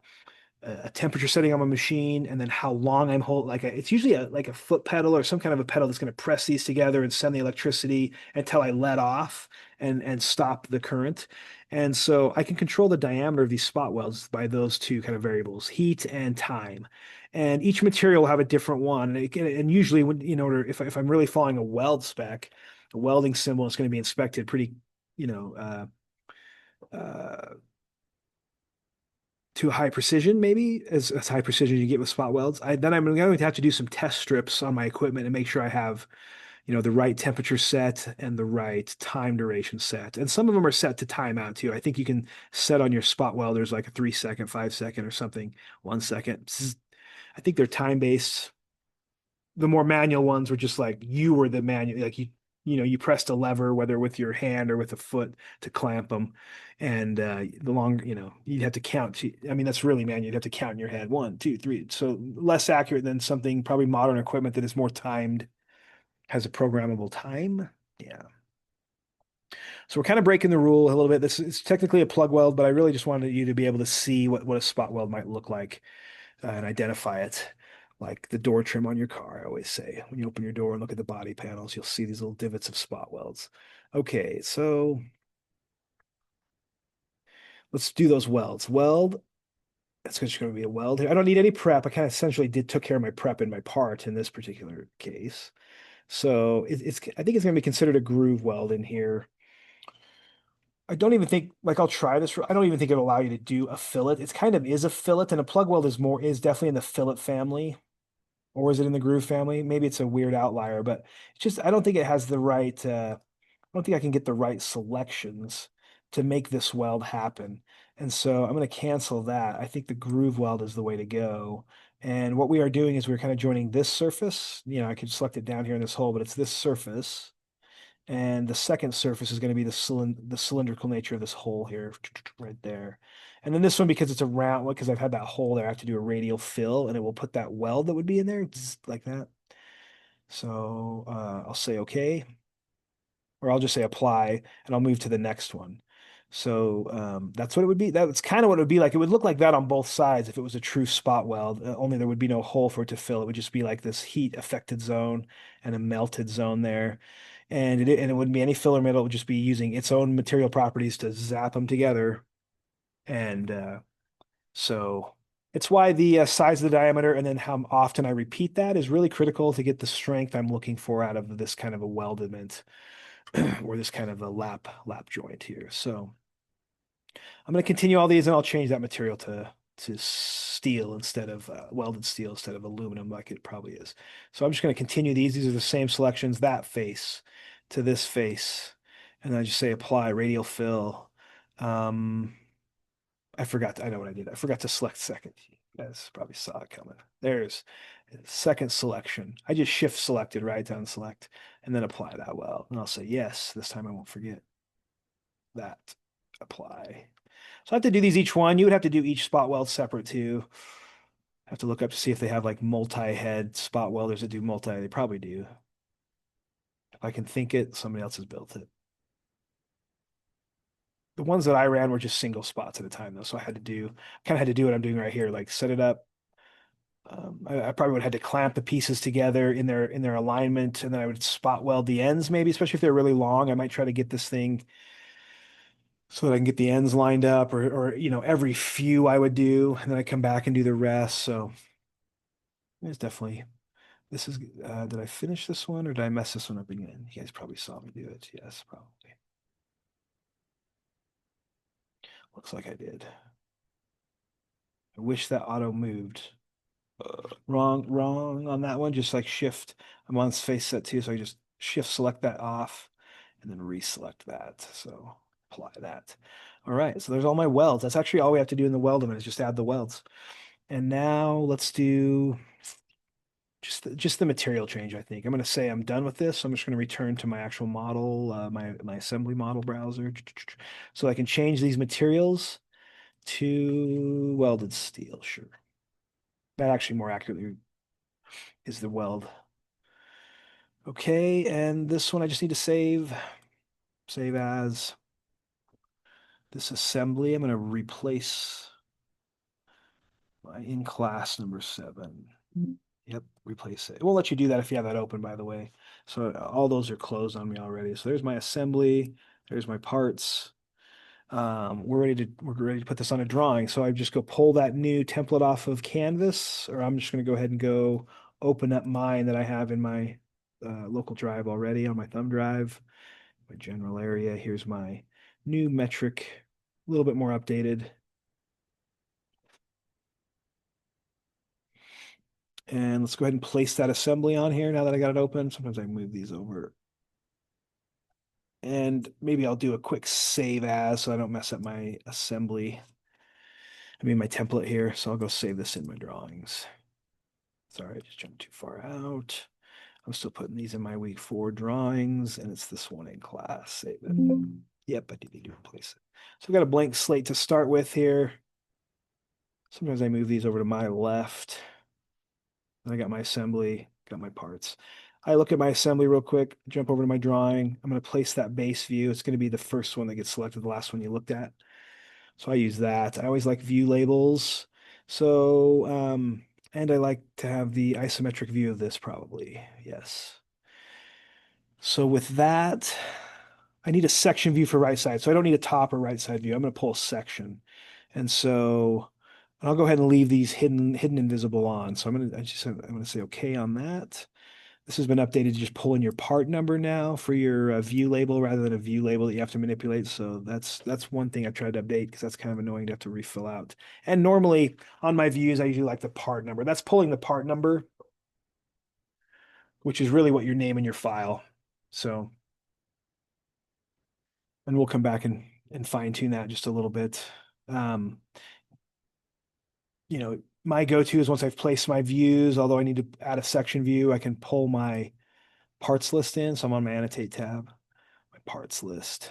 temperature setting on my machine, and then how long I'm holding. It's usually like a foot pedal or some kind of a pedal that's going to press these together and send the electricity until I let off and stop the current. And so I can control the diameter of these spot welds by those two kind of variables, heat and time. And each material will have a different one. And usually, when if I'm really following a weld spec, a welding symbol is going to be inspected pretty, you know, to high precision, maybe as high precision as you get with spot welds. Then I'm going to have to do some test strips on my equipment and make sure I have, the right temperature set and the right time duration set. And some of them are set to timeout too. I think you can set on your spot welders like a 3 second, 5 second, or something, 1 second. I think they're time based. The more manual ones were just like you were the manual, like you pressed a lever, whether with your hand or with a foot to clamp them. And the long, you'd have to count. I mean, that's really manual. You'd have to count in your head, 1, 2, 3. So less accurate than something probably modern equipment that is more timed, has a programmable time. Yeah. So we're kind of breaking the rule a little bit. This is technically a plug weld, but I really just wanted you to be able to see what a spot weld might look like and identify it. Like the door trim on your car, I always say. When you open your door and look at the body panels, you'll see these little divots of spot welds. Okay, so let's do those welds. Weld, that's just going to be a weld here. I don't need any prep. I kind of essentially took care of my prep in my part in this particular case. So I think it's going to be considered a groove weld in here. I don't even think, like, I'll try this. I don't even think it'll allow you to do a fillet. It's kind of is a fillet, and a plug weld is definitely in the fillet family. Or is it in the groove family? Maybe it's a weird outlier, but it's just I don't think it has the right I don't think I can get the right selections to make this weld happen. And so I'm going to cancel that. I think the groove weld is the way to go. And what we are doing is we're kind of joining this surface. I could select it down here in this hole, but it's this surface. And the second surface is going to be the cylindrical nature of this hole here, right there. And then this one, because it's a round, because I've had that hole there, I have to do a radial fill, and it will put that weld that would be in there, like that. So I'll say OK, or I'll just say apply, and I'll move to the next one. So that's what it would be. That's kind of what it would be like. It would look like that on both sides if it was a true spot weld, only there would be no hole for it to fill. It would just be like this heat affected zone and a melted zone there. And it wouldn't be any filler metal. It would just be using its own material properties to zap them together. And so it's why the size of the diameter and then how often I repeat that is really critical to get the strength I'm looking for out of this kind of a weldment or this kind of a lap joint here. So I'm going to continue all these and I'll change that material to steel instead of welded steel instead of aluminum like it probably is. So I'm just going to continue these. These are the same selections, that face to this face. And then I just say apply radial fill. Um, I know what I did. I forgot to select second. You guys probably saw it coming. There's second selection. I just shift selected, right down select, and then apply that well. And I'll say yes. This time I won't forget that. Apply. So I have to do these each one. You would have to do each spot weld separate too. I have to look up to see if they have like multi-head spot welders that do multi. They probably do. If I can think it, somebody else has built it. The ones that I ran were just single spots at a time though. So I kind of had to do what I'm doing right here, like set it up. I probably would have had to clamp the pieces together in their alignment, and then I would spot weld the ends, maybe, especially if they're really long. I might try to get this thing so that I can get the ends lined up, or every few I would do, and then I come back and do the rest. So it's definitely this is. Did I finish this one or did I mess this one up again? You guys probably saw me do it. Yes, probably. Looks like I did. I wish that auto moved. Wrong on that one. Just like shift. I'm on face set too, so I just shift select that off and then reselect that. So apply that. All right, so there's all my welds. That's actually all we have to do in the weldment is just add the welds. And now let's do just the material change, I think. I'm going to say I'm done with this. So I'm just going to return to my actual model, my assembly model browser, so I can change these materials to welded steel. Sure. That actually more accurately is the weld. Okay, and this one I just need to save as this assembly. I'm going to replace my in class number 7. Yep, replace it. It won't let you do that if you have that open, by the way. So all those are closed on me already. So there's my assembly. There's my parts. We're ready to put this on a drawing. So I just go pull that new template off of Canvas, or I'm just going to go ahead and go open up mine that I have in my local drive already on my thumb drive. My general area. Here's my new metric, a little bit more updated. And let's go ahead and place that assembly on here now that I got it open. Sometimes I move these over. And maybe I'll do a quick save as so I don't mess up my assembly. My template here. So I'll go save this in my drawings. Sorry, I just jumped too far out. I'm still putting these in my week 4 drawings, and it's this one in class. Save it. Yep, I do need to replace it. So I've got a blank slate to start with here. Sometimes I move these over to my left. I got my assembly, got my parts. I look at my assembly real quick, jump over to my drawing. I'm going to place that base view. It's going to be the first one that gets selected, the last one you looked at. So I use that. I always like view labels. So, and I like to have the isometric view of this probably. Yes. So with that, I need a section view for right side. So I don't need a top or right side view. I'm going to pull a section. And so I'll go ahead and leave these hidden invisible on. So I'm going to say okay on that. This has been updated to just pull in your part number now for your view label rather than a view label that you have to manipulate. So that's one thing I've tried to update because that's kind of annoying to have to refill out. And normally on my views, I usually like the part number. That's pulling the part number, which is really what you're naming your file. So, and we'll come back and fine tune that just a little bit. My go-to is once I've placed my views, although I need to add a section view, I can pull my parts list in. So I'm on my annotate tab. parts list.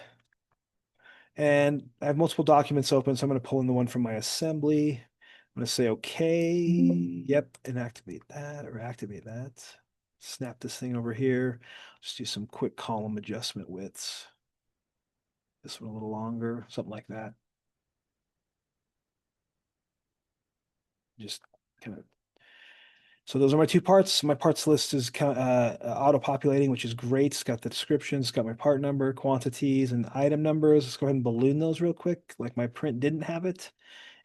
And I have multiple documents open, so I'm going to pull in the one from my assembly. I'm going to say OK. Yep, and activate that or activate that. Snap this thing over here. Just do some quick column adjustment widths. This one a little longer, something like that. Just kind of. So those are my two parts. My parts list is auto-populating, which is great. It's got the descriptions, it's got my part number, quantities, and item numbers. Let's go ahead and balloon those real quick. Like my print didn't have it,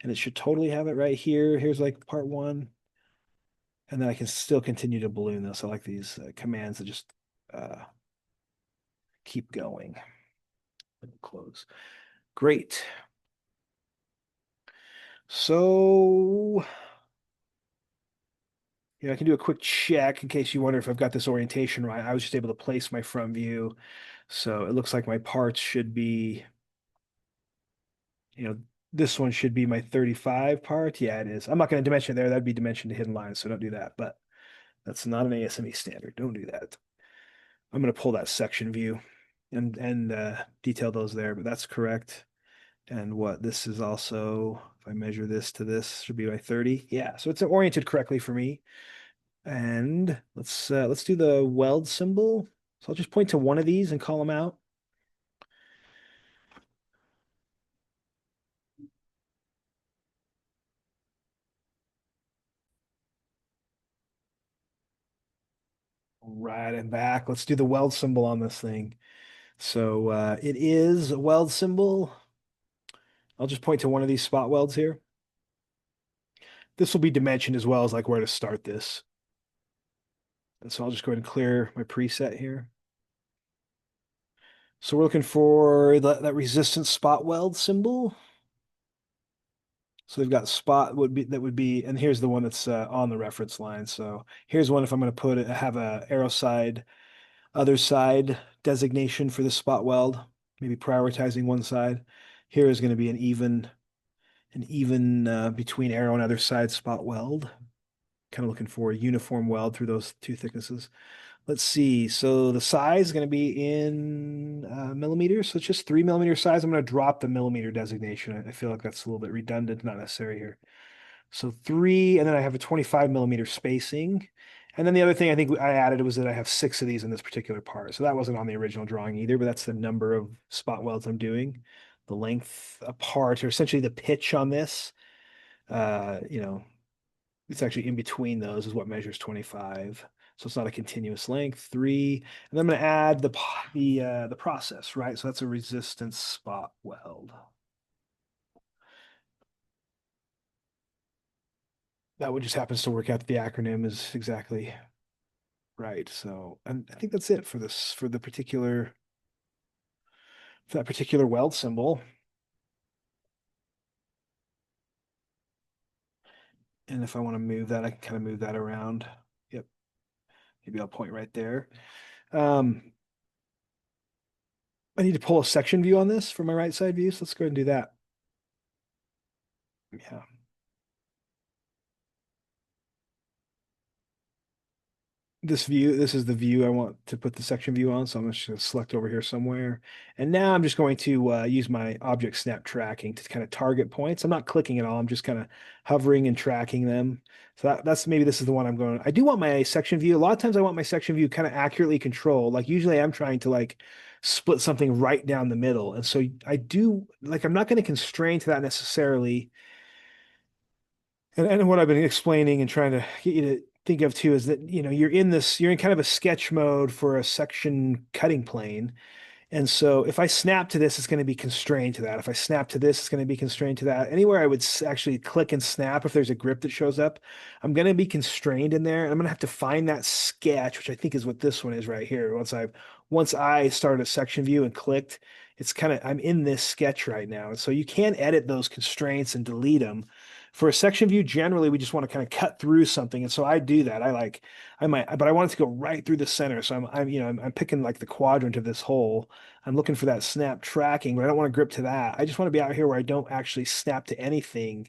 and it should totally have it right here. Here's like part one. And then I can still continue to balloon this. I like these commands that just uh, keep going. Close. Great. So, I can do a quick check in case you wonder if I've got this orientation right. I was just able to place my front view. So it looks like my parts should be, this one should be my 35 part. Yeah, it is. I'm not going to dimension it there. That'd be dimension to hidden lines, so don't do that. But that's not an ASME standard. Don't do that. I'm going to pull that section view and detail those there, but that's correct. And what this is also, if I measure this to this, should be my 30. Yeah, so it's oriented correctly for me. And let's do the weld symbol. So I'll just point to one of these and call them out. Right and back. Let's do the weld symbol on this thing. So it is a weld symbol. I'll just point to one of these spot welds here. This will be dimensioned as well as like where to start this. And so I'll just go ahead and clear my preset here. So we're looking for that resistance spot weld symbol. So we've got spot would be, and here's the one that's on the reference line. So here's one if I'm going to put it, have a arrow side, other side designation for the spot weld, maybe prioritizing one side. Here is going to be an even between arrow and other side spot weld. Kind of looking for a uniform weld through those two thicknesses. Let's see. So the size is going to be in millimeters. So it's just 3 mm size. I'm going to drop the millimeter designation. I feel like that's a little bit redundant, not necessary here. So 3, and then I have a 25 mm spacing. And then the other thing I think I added was that I have 6 of these in this particular part. So that wasn't on the original drawing either, but that's the number of spot welds I'm doing. The length apart, or essentially the pitch on this, uh, you know, it's actually in between those is what measures 25. So it's not a continuous length. 3, and then I'm going to add the process, right? So that's a resistance spot weld. That one just happens to work out. The acronym is exactly right. So, and I think that's it for this for that particular weld symbol. And if I want to move that, I can kind of move that around. Yep. Maybe I'll point right there. I need to pull a section view on this for my right side view. So let's go ahead and do that. Yeah. This is the view I want to put the section view on. So I'm just going to select over here somewhere. And now I'm just going to use my object snap tracking to kind of target points. I'm not clicking at all. I'm just kind of hovering and tracking them. So that's maybe this is the one I'm going. I do want my section view. A lot of times I want my section view kind of accurately controlled. Like usually I'm trying to like split something right down the middle. And so I do like, I'm not going to constrain to that necessarily. And what I've been explaining and trying to get you to think of too is that, you're in kind of a sketch mode for a section cutting plane. And so if I snap to this, it's going to be constrained to that. If I snap to this, it's going to be constrained to that. Anywhere I would actually click and snap, if there's a grip that shows up, I'm going to be constrained in there. And I'm going to have to find that sketch, which I think is what this one is right here. Once I started a section view and clicked, I'm in this sketch right now. And so you can edit those constraints and delete them. For a section view, generally, we just want to kind of cut through something. And so I do that. But I want it to go right through the center. So I'm picking like the quadrant of this hole. I'm looking for that snap tracking, but I don't want to grip to that. I just want to be out here where I don't actually snap to anything.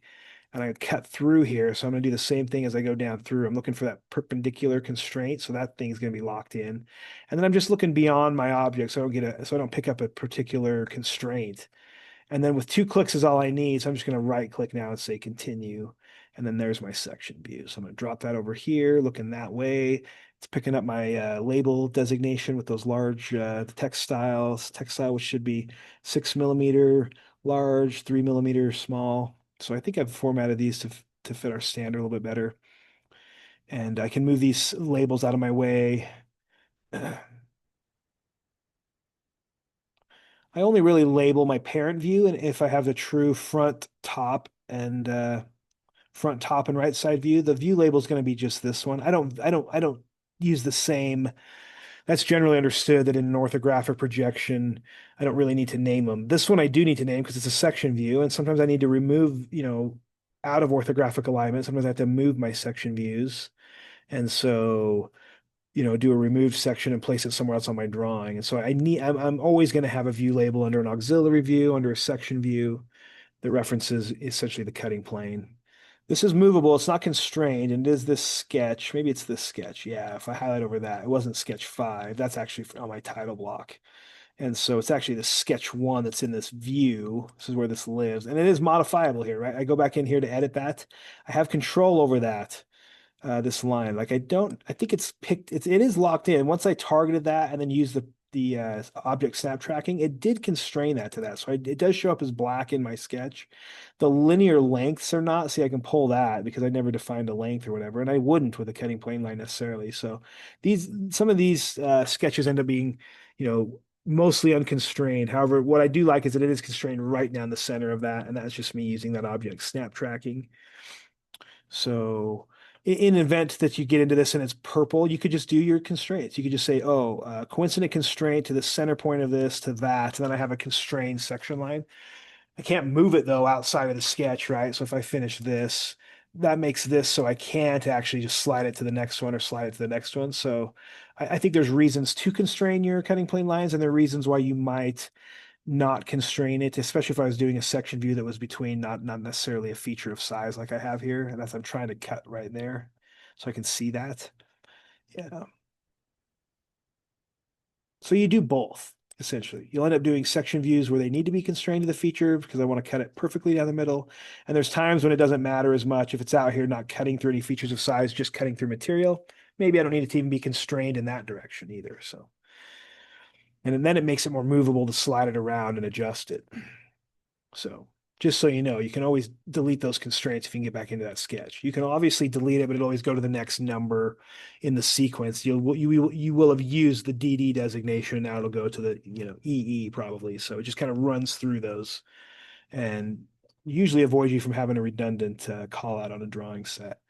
and I cut through here. So I'm going to do the same thing as I go down through. I'm looking for that perpendicular constraint. So that thing's going to be locked in. And then I'm just looking beyond my object so I don't pick up a particular constraint. And then with two clicks is all I need. So I'm just going to right click now and say continue. And then there's my section view. So I'm going to drop that over here, looking that way. It's picking up my label designation with those large text styles, text style, which should be 6 millimeter large, 3 millimeter small. So I think I've formatted these to fit our standard a little bit better. And I can move these labels out of my way. I only really label my parent view, and if I have the true front top and right side view, the view label is going to be just this one. I don't use the same. That's generally understood that in an orthographic projection, I don't really need to name them. This one I do need to name because it's a section view, and sometimes I need to remove, out of orthographic alignment. Sometimes I have to move my section views, and so do a remove section and place it somewhere else on my drawing. And so I'm always going to have a view label under an auxiliary view, under a section view that references essentially the cutting plane. This is movable. It's not constrained. And it is this sketch. Maybe it's this sketch. Yeah, if I highlight over that, it wasn't sketch 5. That's actually on my title block. And so it's actually the sketch 1 that's in this view. This is where this lives. And it is modifiable here, right? I go back in here to edit that. I have control over that this line. Like I think it's picked, it is locked in. Once I targeted that and then used the object snap tracking, it did constrain that to that. So it does show up as black in my sketch. The linear lengths are not. See, I can pull that because I never defined a length or whatever, and I wouldn't with a cutting plane line necessarily. So some of these sketches end up being, mostly unconstrained. However, what I do like is that it is constrained right down the center of that, and that's just me using that object snap tracking. So in an event that you get into this and it's purple, you could just do your constraints. You could just say, oh, coincident constraint to the center point of this to that. And then I have a constrained section line. I can't move it though outside of the sketch, right? So if I finish this, that makes this so I can't actually just slide it to the next one or slide it to the next one. So I think there's reasons to constrain your cutting plane lines, and there are reasons why you might not constrain it, especially if I was doing a section view that was between not necessarily a feature of size like I have here. And that's I'm trying to cut right there so I can see that. Yeah. So you do both, essentially. You'll end up doing section views where they need to be constrained to the feature because I want to cut it perfectly down the middle. And there's times when it doesn't matter as much if it's out here not cutting through any features of size, just cutting through material. Maybe I don't need it to even be constrained in that direction either. So, and then it makes it more movable to slide it around and adjust it. So just so you know, you can always delete those constraints if you can get back into that sketch. You can obviously delete it, but it'll always go to the next number in the sequence. You will have used the DD designation. Now it'll go to the EE probably. So it just kind of runs through those and usually avoid you from having a redundant call out on a drawing set.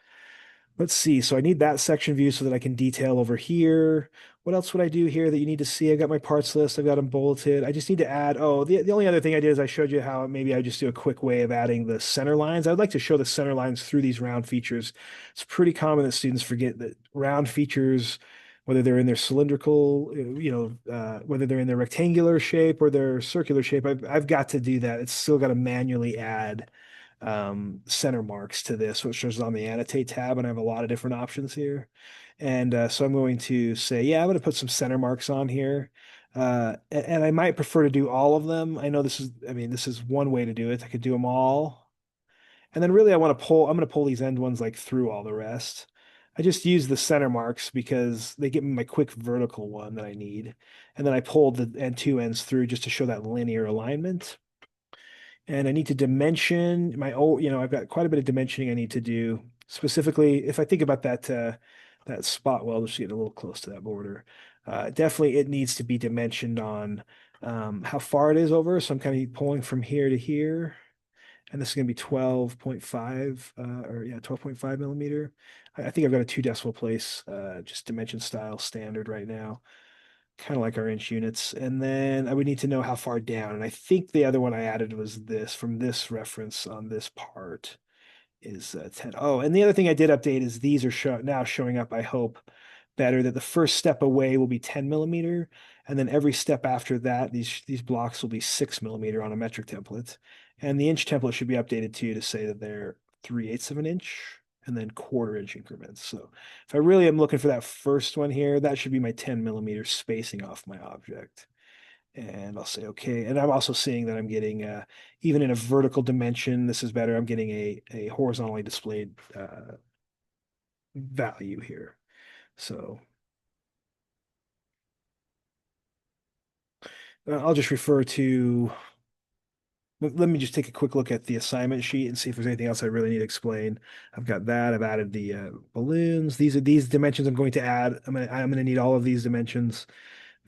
Let's see. So I need that section view so that I can detail over here. What else would I do here that you need to see? I got my parts list. I've got them bulleted. I just need to add, the only other thing I did is I showed you how maybe I just do a quick way of adding the center lines. I would like to show the center lines through these round features. It's pretty common that students forget that round features, whether they're in their cylindrical, whether they're in their rectangular shape or their circular shape, I've got to do that. It's still got to manually add center marks to this, which is on the annotate tab, and I have a lot of different options here. And so I'm going to say, yeah, I'm going to put some center marks on here. And I might prefer to do all of them. I know this is one way to do it. I could do them all. And then really I'm going to pull these end ones like through all the rest. I just use the center marks because they give me my quick vertical one that I need. And then I pulled the end two ends through just to show that linear alignment. And I need to dimension I've got quite a bit of dimensioning I need to do. Specifically, if I think about that spot weld, just getting a little close to that border. Definitely it needs to be dimensioned on how far it is over. So I'm kind of pulling from here to here. And this is going to be 12.5 12.5 millimeter. I think I've got a 2 decimal place just dimension style standard right now, kind of like our inch units. And then I would need to know how far down. And I think the other one I added was this from this reference on this part is 10. Oh, and the other thing I did update is these are now showing up, I hope, better, that the first step away will be 10 millimeter. And then every step after that, these blocks will be 6 millimeter on a metric template. And the inch template should be updated too to say that they're 3/8 of an inch and then 1/4 inch increments. So if I really am looking for that first one here, that should be my 10 millimeter spacing off my object. And I'll say okay. And I'm also seeing that I'm getting even in a vertical dimension, this is better. I'm getting a horizontally displayed value here. So I'll just refer to, let me just take a quick look at the assignment sheet and see if there's anything else I really need to explain. I've got that. I've added the balloons. These are these dimensions I'm going to add. I'm gonna need all of these dimensions.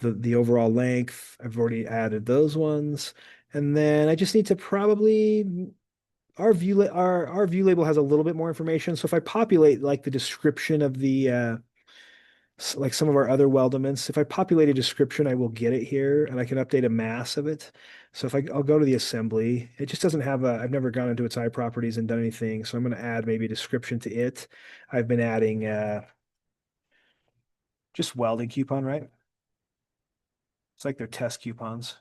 The overall length, I've already added those ones. And then I just need to probably our view label has a little bit more information. So if I populate like the description of the like some of our other weldments, if I populate a description, I will get it here and I can update a mass of it. So if I'll go to the assembly, it just doesn't have I've never gone into its I properties and done anything. So I'm going to add maybe a description to it. I've been adding just welding coupon, right? It's like their test coupons.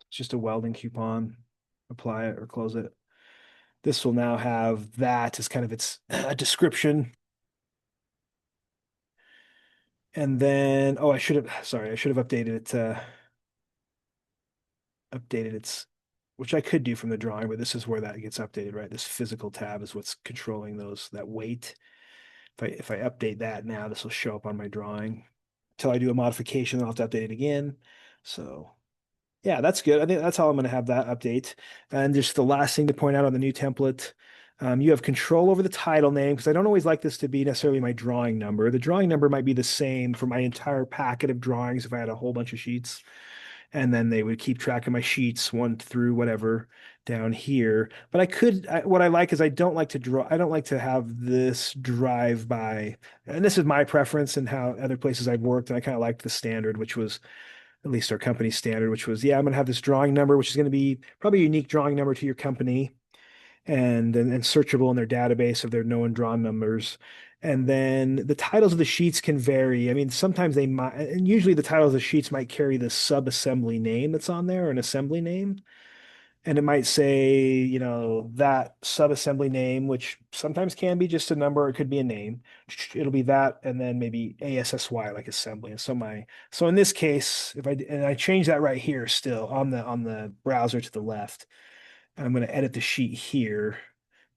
It's just a welding coupon. Apply it or close it. This will now have that as kind of its description. And then, oh, sorry, I should have updated its, which I could do from the drawing, but this is where that gets updated, right? This physical tab is what's controlling that weight. If I update that now, this will show up on my drawing. Until I do a modification, then I'll have to update it again. So yeah, that's good. I think that's how I'm going to have that update. And just the last thing to point out on the new template, you have control over the title name because I don't always like this to be necessarily my drawing number. The drawing number might be the same for my entire packet of drawings if I had a whole bunch of sheets. And then they would keep track of my sheets one through whatever down here. But what I like is I don't like to draw, I don't like to have this drive by, and this is my preference and how other places I've worked. And I kind of liked the standard, which was at least our company standard, which was, yeah, I'm going to have this drawing number, which is going to be probably a unique drawing number to your company and searchable in their database of their known drawn numbers. And then the titles of the sheets can vary. I mean, sometimes they might, and usually the titles of the sheets might carry the sub-assembly name that's on there or an assembly name. And it might say, that sub-assembly name, which sometimes can be just a number, or it could be a name. It'll be that, and then maybe ASSY, like assembly. And so in this case, I change that right here still on the browser to the left, I'm going to edit the sheet here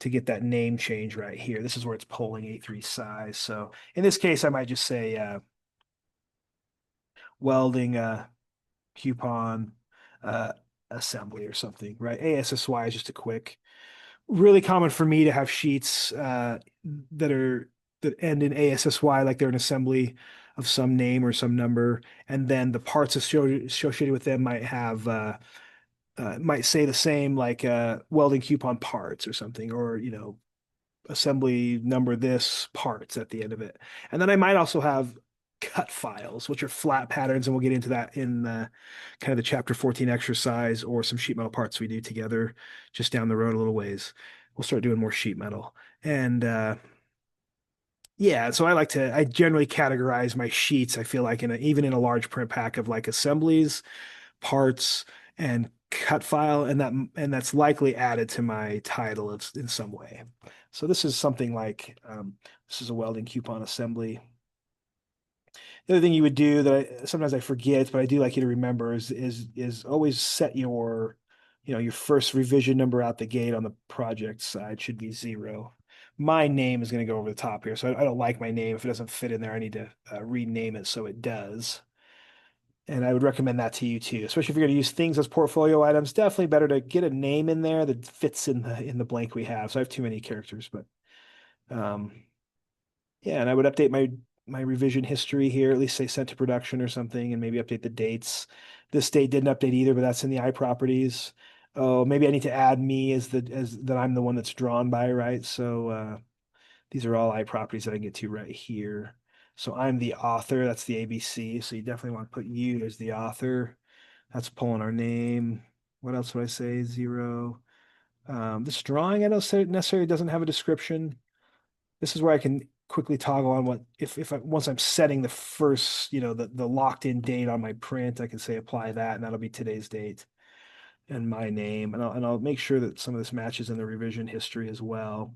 to get that name change right here. This is where it's polling A3 size. So in this case, I might just say welding coupon uh, assembly or something, right? ASSY is just a quick. Really common for me to have sheets that end in ASSY, like they're an assembly of some name or some number, and then the parts associated with them might say the same, like welding coupon parts or something, or assembly number this parts at the end of it. And then I might also have cut files, which are flat patterns, and we'll get into that in kind of the chapter 14 exercise or some sheet metal parts we do together just down the road a little ways. We'll start doing more sheet metal. And yeah, so I generally categorize my sheets, I feel like even in a large print pack of like assemblies, parts, and cut file, and that's likely added to my title in some way. So this is something like this is a welding coupon assembly. The other thing you would do that sometimes I forget, but I do like you to remember is always set your first revision number out the gate on the project side should be 0. My name is going to go over the top here, so I don't like my name. If it doesn't fit in there, I need to rename it so it does. And I would recommend that to you too, especially if you're going to use things as portfolio items. Definitely better to get a name in there that fits in the blank we have. So I have too many characters, but um, yeah, and I would update my revision history here, at least say sent to production or something, and maybe update the dates. This date didn't update either, but that's in the iProperties. Oh, maybe I need to add me as that I'm the one that's drawn by, right? So these are all iProperties that I can get to right here. So I'm the author. That's the ABC. So you definitely want to put you as the author. That's pulling our name. What else would I say? 0. This drawing I don't say necessarily doesn't have a description. This is where I can quickly toggle on what if once I'm setting the first, the locked in date on my print, I can say apply that, and that'll be today's date. and my name, and I'll make sure that some of this matches in the revision history as well.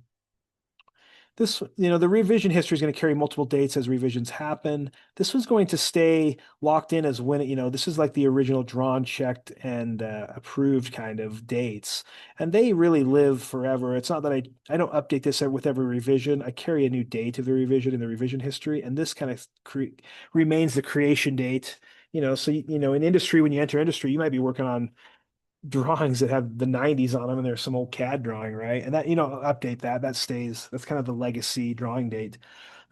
This, the revision history is going to carry multiple dates as revisions happen. This was going to stay locked in as when, this is like the original drawn, checked, and approved kind of dates. And they really live forever. It's not that I don't update this with every revision. I carry a new date of the revision in the revision history, and this kind of remains the creation date. So, in industry, when you enter industry, you might be working on drawings that have the 90s on them and there's some old CAD drawing, right? And that, update that. That stays. That's kind of the legacy drawing date.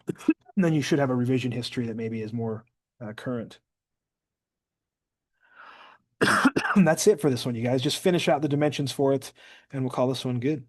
And then you should have a revision history that maybe is more current. That's it for this one, you guys. Just finish out the dimensions for it, and we'll call this one good.